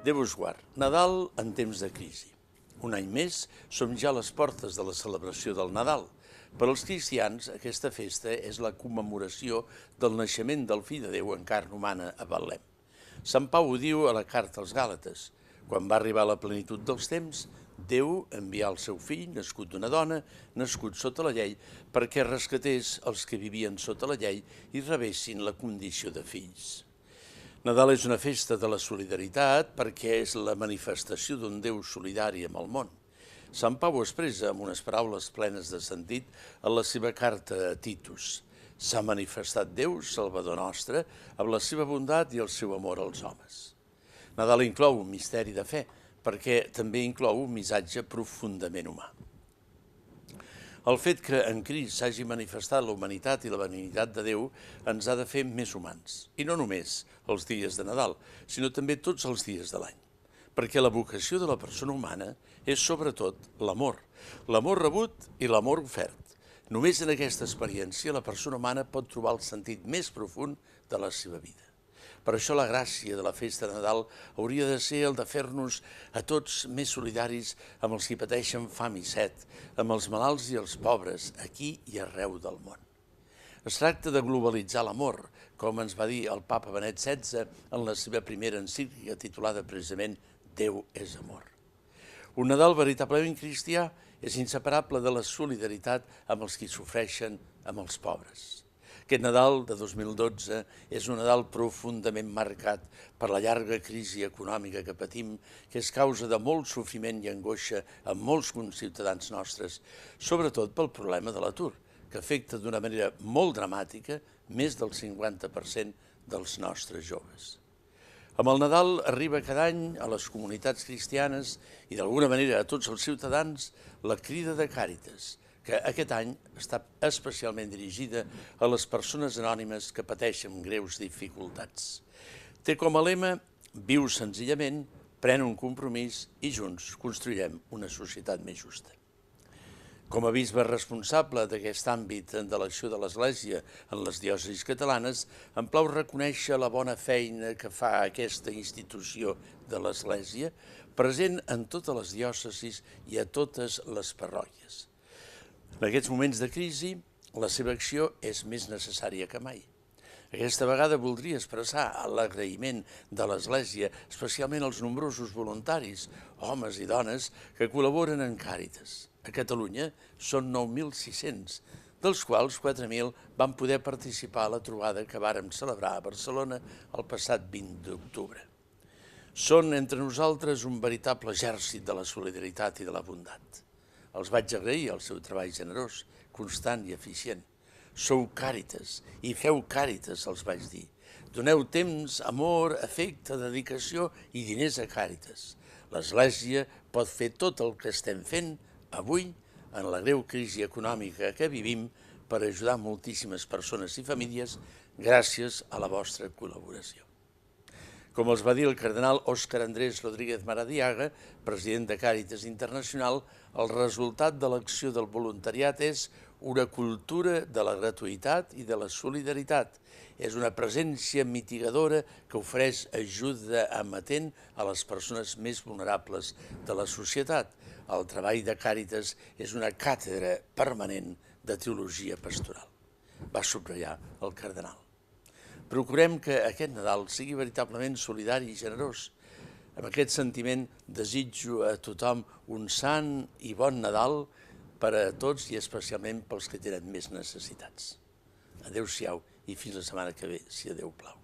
Déu us guard. Nadal en temps de crisi. Un any més som ja a les portes de la celebració del Nadal. Per als cristians, aquesta festa és la commemoració del naixement del Fill de Déu en carn humana a Betlem. Sant Pau ho diu a la carta als Gàlates. Quan va arribar la plenitud dels temps, Déu envià el seu fill, nascut d'una dona, nascut sota la llei, perquè rescatés els que vivien sota la llei i rebessin la condició de fills. Nadal és una festa de la solidaritat perquè és la manifestació d'un Déu solidari amb el món. Sant Pau ho expressa amb unes paraules plenes de sentit en la seva carta a Titus. S'ha manifestat Déu, Salvador nostre, amb la seva bondat i el seu amor als homes. Nadal inclou un misteri de fe, perquè també inclou un missatge profundament humà. El fet que en Crist s'hagi manifestat la humanitat i la benignitat de Déu ens ha de fer més humans, i no només els dies de Nadal, sinó també tots els dies de l'any, perquè la vocació de la persona humana és sobretot l'amor rebut i l'amor ofert. Només en aquesta experiència la persona humana pot trobar el sentit més profund de la seva vida. Per això la gràcia de la festa de Nadal hauria de ser el de fer-nos a tots més solidaris amb els que pateixen fam i set, amb els malalts i els pobres, aquí i arreu del món. Es tracta de globalitzar l'amor, com ens va dir el papa Benet XVI en la seva primera encíclica titulada precisament Déu és amor. Un Nadal veritablement cristià és inseparable de la solidaritat amb els que sofreixen, amb els pobres. Aquest Nadal de 2012 és un Nadal profundament marcat per la llarga crisi econòmica que patim, que és causa de molt sofriment i angoixa a molts conciutadans nostres, sobretot pel problema de l'atur, que afecta d'una manera molt dramàtica més del 50% dels nostres joves. Amb el Nadal arriba cada any a les comunitats cristianes i d'alguna manera a tots els ciutadans la crida de Càritas, que aquest any està especialment dirigida a les persones anònimes que pateixen greus dificultats. Té com a lema Viu senzillament, pren un compromís i junts construirem una societat més justa. Com a bisbe responsable d'aquest àmbit de l'acció de l'Església en les diòcesis catalanes, em plau reconèixer la bona feina que fa aquesta institució de l'Església, present en totes les diòcesis i a totes les parròquies. En aquests moments de crisi, la seva acció és més necessària que mai. Aquesta vegada voldria expressar l'agraïment de l'Església, especialment als nombrosos voluntaris, homes i dones, que col·laboren en Càritas. A Catalunya són 9.600, dels quals 4.000 van poder participar a la trobada que vàrem celebrar a Barcelona el passat 20 d'octubre. Són entre nosaltres un veritable exèrcit de la solidaritat i de la bondat. Els vaig agrair el seu treball generós, constant i eficient. Sou Càritas i feu Càritas, els vaig dir. Doneu temps, amor, afecte, dedicació i diners a Càritas. L'Església pot fer tot el que estem fent avui en la greu crisi econòmica que vivim per ajudar moltíssimes persones i famílies gràcies a la vostra col·laboració. Com els va dir el cardenal Óscar Andrés Rodríguez Maradiaga, president de Càritas Internacional, el resultat de l'acció del voluntariat és una cultura de la gratuïtat i de la solidaritat. És una presència mitigadora que ofereix ajuda amatent a les persones més vulnerables de la societat. El treball de Càritas és una càtedra permanent de teologia pastoral, va subratllar el cardenal. Procurem que aquest Nadal sigui veritablement solidari i generós. Amb aquest sentiment desitjo a tothom un sant i bon Nadal per a tots i especialment pels que tenen més necessitats. Adéu-siau i fins la setmana que ve, si a Déu plau.